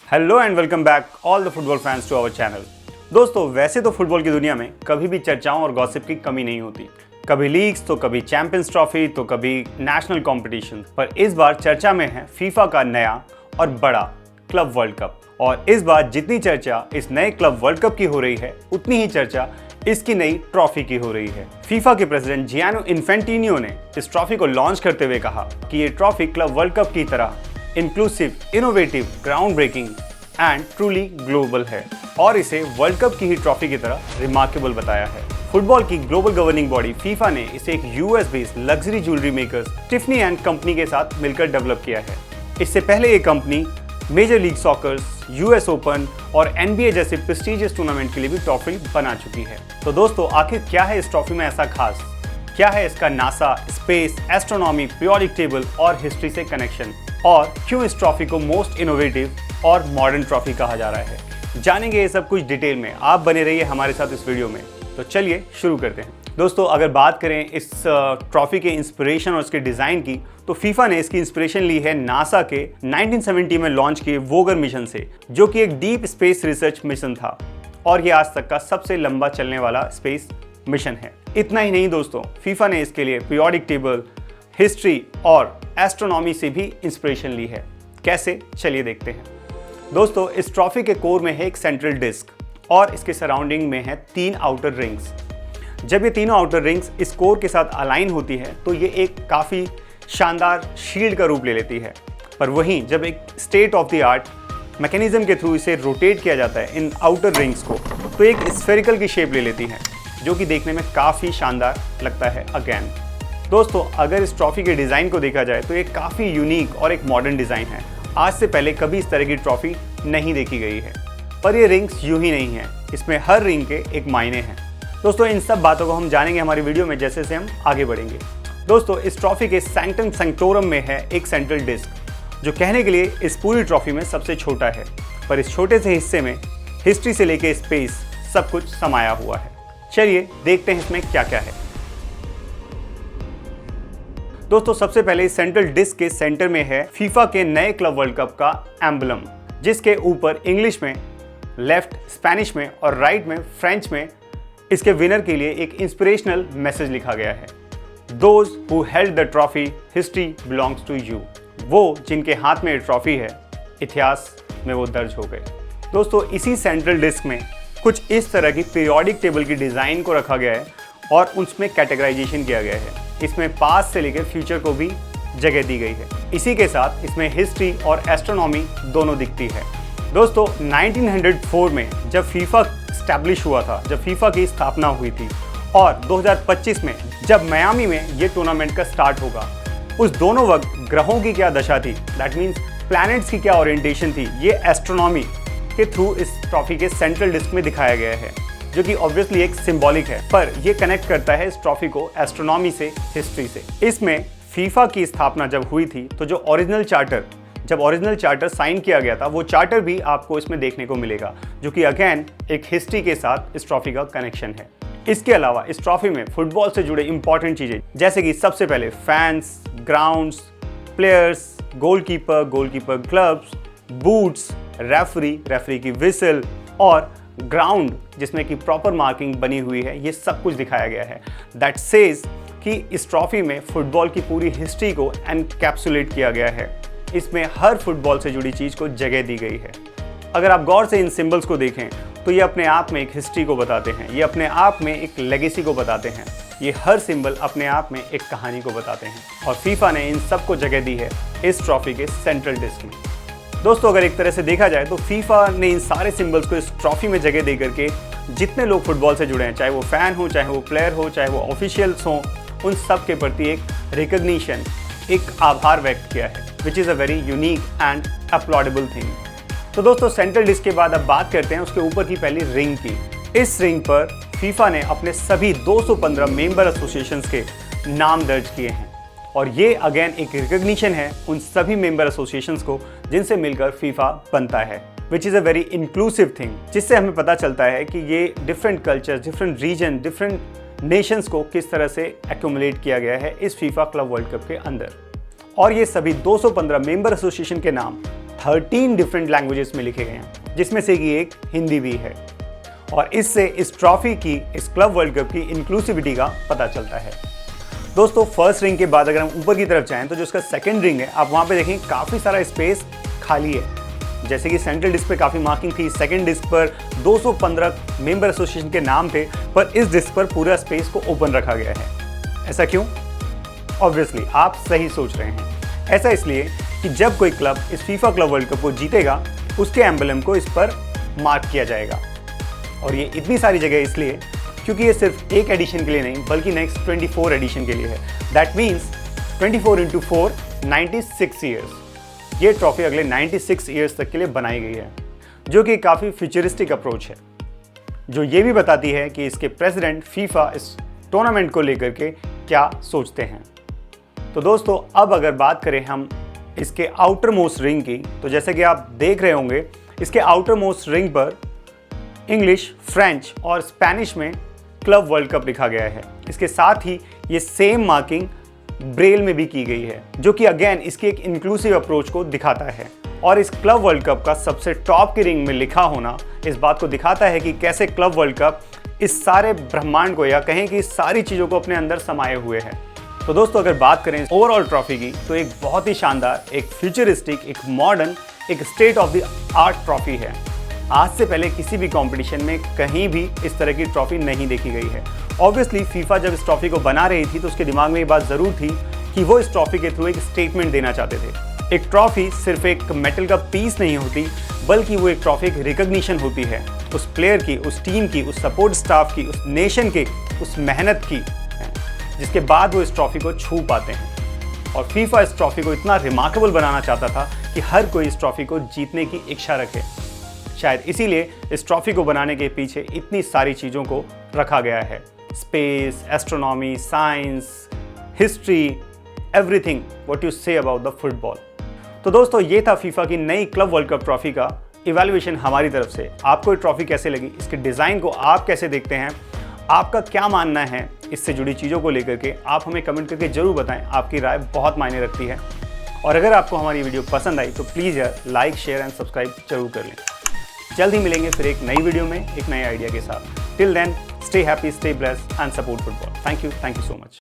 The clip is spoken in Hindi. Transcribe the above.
Hello and welcome back all the football fans to our channel. दोस्तों, वैसे तो फुटबॉल की दुनिया में कभी भी चर्चाओं और गॉसिप की कमी नहीं होती। कभी लीग्स तो कभी चैंपियंस ट्रॉफी तो कभी नेशनल कंपटीशन, पर इस बार चर्चा में है फीफा का नया और बड़ा क्लब वर्ल्ड कप। और इस बार जितनी चर्चा इस नए क्लब वर्ल्ड कप की हो रही है, उतनी ही चर्चा इसकी नई ट्रॉफी की हो रही है। फीफा के प्रेसिडेंट जियानी इन्फेंटिनो ने इस ट्रॉफी को लॉन्च करते हुए कहा कि ये ट्रॉफी क्लब वर्ल्ड कप की तरह inclusive, innovative, ground breaking and truly global है और इसे वर्ल्ड कप की ही ट्रॉफी की तरह रिमार्केबल बताया है। फुटबॉल की ग्लोबल गवर्निंग बॉडी फीफा ने इसे एक US based luxury jewellery makers Tiffany and company के साथ मिलकर डेवलप किया है। इससे पहले ये company major league soccers, US open और एनबीए जैसे प्रेस्टीजियस टूर्नामेंट के लिए भी ट्रॉफी बना चुकी है। तो दोस्तों, आखिर क्या है इस ट्रॉफी में ऐसा खास? क्या है इसका NASA, space, astronomy, periodic table और हिस्ट्री से कनेक्शन? और क्यों इस ट्रॉफी को मोस्ट इनोवेटिव और मॉडर्न ट्रॉफी कहा जा रहा है? जानेंगे ये सब कुछ डिटेल में। आप बने रहिए हमारे साथ इस वीडियो में। तो चलिए शुरू करते हैं। दोस्तों, अगर बात करें इस ट्रॉफी के इंस्पिरेशन और इसके डिज़ाइन की, तो फीफा ने इसकी इंस्पिरेशन ली है नासा के 1970 में लॉन्च किए वोगर मिशन से, जो कि एक डीप स्पेस रिसर्च मिशन था और ये आज तक का सबसे लंबा चलने वाला स्पेस मिशन है। इतना ही नहीं दोस्तों, फीफा ने इसके लिए पीरियोडिक टेबल, हिस्ट्री और एस्ट्रोनॉमी से भी इंस्पिरेशन ली है। कैसे? चलिए देखते हैं। दोस्तों, इस ट्रॉफी के कोर में है एक सेंट्रल डिस्क और इसके सराउंडिंग में है 3 आउटर रिंग्स। जब ये तीनों आउटर रिंग्स इस कोर के साथ अलाइन होती है तो ये एक काफ़ी शानदार शील्ड का रूप ले लेती है। पर वहीं जब एक state of the art mechanism के थ्रू इसे रोटेट किया जाता है इन आउटर रिंग्स को, तो एक स्फेरिकल की शेप ले लेती है, जो कि देखने में काफ़ी शानदार लगता है अगेन। दोस्तों, अगर इस ट्रॉफी के डिज़ाइन को देखा जाए तो ये काफ़ी यूनिक और एक मॉडर्न डिज़ाइन है। आज से पहले कभी इस तरह की ट्रॉफी नहीं देखी गई है। पर ये रिंग्स यूं ही नहीं हैं, इसमें हर रिंग के एक मायने हैं। दोस्तों, इन सब बातों को हम जानेंगे हमारी वीडियो में जैसे से हम आगे बढ़ेंगे। दोस्तों, इस ट्रॉफी के सैंक्टम सैंक्टोरम में है एक सेंट्रल डिस्क, जो कहने के लिए इस पूरी ट्रॉफी में सबसे छोटा है। पर इस छोटे से हिस्से में हिस्ट्री से लेकर स्पेस सब कुछ समाया हुआ है। चलिए देखते हैं इसमें क्या क्या है। दोस्तों, सबसे पहले इस सेंट्रल डिस्क के सेंटर में है फीफा के नए क्लब वर्ल्ड कप का एम्बलम, जिसके ऊपर इंग्लिश में, लेफ्ट स्पेनिश में और राइट में फ्रेंच में इसके विनर के लिए एक इंस्पिरेशनल मैसेज लिखा गया है। Those who held the trophy, history belongs to you. वो जिनके हाथ में ये ट्रॉफी है, इतिहास में वो दर्ज हो गए। दोस्तों, इसी सेंट्रल डिस्क में कुछ इस तरह की पीरियोडिक टेबल की डिज़ाइन को रखा गया है और उसमें कैटेगराइजेशन किया गया है। इसमें पास्ट से लेकर फ्यूचर को भी जगह दी गई है। इसी के साथ इसमें हिस्ट्री और एस्ट्रोनॉमी दोनों दिखती है। दोस्तों, 1904 में जब फीफा स्टैब्लिश हुआ था, जब फीफा की स्थापना हुई थी, और 2025 में जब मियामी में ये टूर्नामेंट का स्टार्ट होगा, उस दोनों वक्त ग्रहों की क्या दशा थी, दैट मीन्स प्लैनेट्स की क्या ओरिएंटेशन थी, ये एस्ट्रोनॉमी के थ्रू इस ट्रॉफी के सेंट्रल डिस्क में दिखाया गया है, जो कि ऑब्वियसली एक सिंबॉलिक है, पर ये कनेक्ट करता है इस ट्रॉफी को एस्ट्रोनॉमी से, हिस्ट्री से। इसमें फीफा की स्थापना जब हुई थी तो जो ओरिजिनल चार्टर साइन किया गया था, वो चार्टर भी आपको इसमें देखने को मिलेगा, जो कि अगेन एक हिस्ट्री के साथ इस ट्रॉफी का कनेक्शन है। इसके अलावा इस ट्रॉफी में फुटबॉल से जुड़े इंपॉर्टेंट चीज़ें, जैसे कि सबसे पहले fans, grounds, players, goalkeeper clubs, boots, referee की विसल और ग्राउंड जिसमें कि प्रॉपर मार्किंग बनी हुई है, ये सब कुछ दिखाया गया है। दैट सेज कि इस ट्रॉफी में फुटबॉल की पूरी हिस्ट्री को एनकैप्सुलेट किया गया है। इसमें हर फुटबॉल से जुड़ी चीज़ को जगह दी गई है। अगर आप गौर से इन सिंबल्स को देखें तो ये अपने आप में एक हिस्ट्री को बताते हैं, ये अपने आप में एक लेगेसी को बताते हैं, ये हर सिंबल अपने आप में एक कहानी को बताते हैं। और फीफा ने इन सब को जगह दी है इस ट्रॉफी के सेंट्रल डिस्क में। दोस्तों, अगर एक तरह से देखा जाए तो फीफा ने इन सारे सिंबल्स को इस ट्रॉफी में जगह दे करके जितने लोग फुटबॉल से जुड़े हैं, चाहे वो फैन हो, चाहे वो प्लेयर हो, चाहे वो ऑफिशियल्स हों, उन सब के प्रति एक रिकग्निशन, एक आभार व्यक्त किया है, which is a very unique and applaudable thing. तो दोस्तों, सेंट्रल डिस्क के बाद अब बात करते हैं उसके ऊपर की पहली रिंग की। इस रिंग पर फीफा ने अपने सभी 215 मेंबर एसोसिएशंस के नाम दर्ज किए हैं और ये अगेन एक रिकग्निशन है उन सभी मेंबर एसोसिएशंस को जिनसे मिलकर फीफा बनता है, which is a very inclusive thing, जिससे हमें पता चलता है कि ये different culture, different region, different nations को किस तरह से एक्यूमुलेट किया गया है इस फीफा क्लब वर्ल्ड कप के अंदर। और ये सभी 215 मेंबर एसोसिएशन के नाम 13 डिफरेंट लैंग्वेजेस में लिखे गए हैं, जिसमें से कि एक हिंदी भी है। और इससे इस ट्रॉफी की, इस क्लब वर्ल्ड कप की इंक्लूसिविटी का पता चलता है। दोस्तों, फर्स्ट रिंग के बाद अगर हम ऊपर की तरफ जाएं तो जो उसका सेकंड रिंग है, आप वहां पे देखें काफ़ी सारा स्पेस खाली है। जैसे कि सेंट्रल डिस्क पे काफ़ी मार्किंग थी, सेकंड डिस्क पर 215 मेंबर एसोसिएशन के नाम थे, पर इस डिस्क पर पूरा स्पेस को ओपन रखा गया है। ऐसा क्यों? ऑब्वियसली आप सही सोच रहे हैं। ऐसा इसलिए कि जब कोई क्लब इस फीफा क्लब वर्ल्ड कप को जीतेगा, उसके एम्बलम को इस पर मार्क किया जाएगा। और ये इतनी सारी जगह इसलिए क्योंकि ये सिर्फ एक एडिशन के लिए नहीं, बल्कि नेक्स्ट 24 एडिशन के लिए है। That means 24 × 4 96 years. ये ट्रॉफी अगले 96 ईयर्स तक के लिए बनाई गई है, जो कि काफ़ी फ्यूचरिस्टिक अप्रोच है, जो ये भी बताती है कि इसके प्रेसिडेंट फीफा इस टूर्नामेंट को लेकर के क्या सोचते हैं। तो दोस्तों, अब अगर बात करें हम इसके आउटर मोस्ट रिंग की, तो जैसे कि आप देख रहे होंगे, इसके आउटर मोस्ट रिंग पर इंग्लिश, फ्रेंच और स्पेनिश में क्लब वर्ल्ड कप लिखा गया है। इसके साथ ही ये सेम मार्किंग ब्रेल में भी की गई है, जो कि अगेन इसकी एक इंक्लूसिव अप्रोच को दिखाता है। और इस क्लब वर्ल्ड कप का सबसे टॉप की रिंग में लिखा होना इस बात को दिखाता है कि कैसे क्लब वर्ल्ड कप इस सारे ब्रह्मांड को, या कहें कि सारी चीज़ों को अपने अंदर समाये हुए है। तो दोस्तों, अगर बात करें ओवरऑल ट्रॉफी की, तो एक बहुत ही शानदार, एक फ्यूचरिस्टिक, एक मॉडर्न, एक state of the art trophy है। आज से पहले किसी भी कंपटीशन में कहीं भी इस तरह की ट्रॉफी नहीं देखी गई है। ऑब्वियसली फीफा जब इस ट्रॉफी को बना रही थी तो उसके दिमाग में ये बात ज़रूर थी कि वो इस ट्रॉफी के थ्रू एक स्टेटमेंट देना चाहते थे। एक ट्रॉफी सिर्फ एक मेटल का पीस नहीं होती, बल्कि वो एक ट्रॉफी एक रिकग्निशन होती है उस प्लेयर की, उस टीम की, उस सपोर्ट स्टाफ की, उस नेशन के, उस मेहनत की, जिसके बाद वो इस ट्रॉफी को छू पाते हैं। और फीफा इस ट्रॉफी को इतना रिमार्केबल बनाना चाहता था कि हर कोई इस ट्रॉफी को जीतने की इच्छा रखे। शायद इसीलिए इस ट्रॉफी को बनाने के पीछे इतनी सारी चीज़ों को रखा गया है। Space, astronomy, science, history, everything what you say about the football. तो दोस्तों, ये था फीफा की नई क्लब वर्ल्ड कप ट्रॉफी का इवैल्यूएशन हमारी तरफ से। आपको ये ट्रॉफी कैसे लगी, इसके डिज़ाइन को आप कैसे देखते हैं, आपका क्या मानना है इससे जुड़ी चीज़ों को लेकर के, आप हमें कमेंट करके ज़रूर बताएं। आपकी राय बहुत मायने रखती है। और अगर आपको हमारी वीडियो पसंद आई तो प्लीज़ यार लाइक, शेयर एंड सब्सक्राइब जरूर कर लें। जल्द ही मिलेंगे फिर एक नई वीडियो में एक नए आइडिया के साथ। Till then, stay happy, stay blessed and support football. Thank you so much.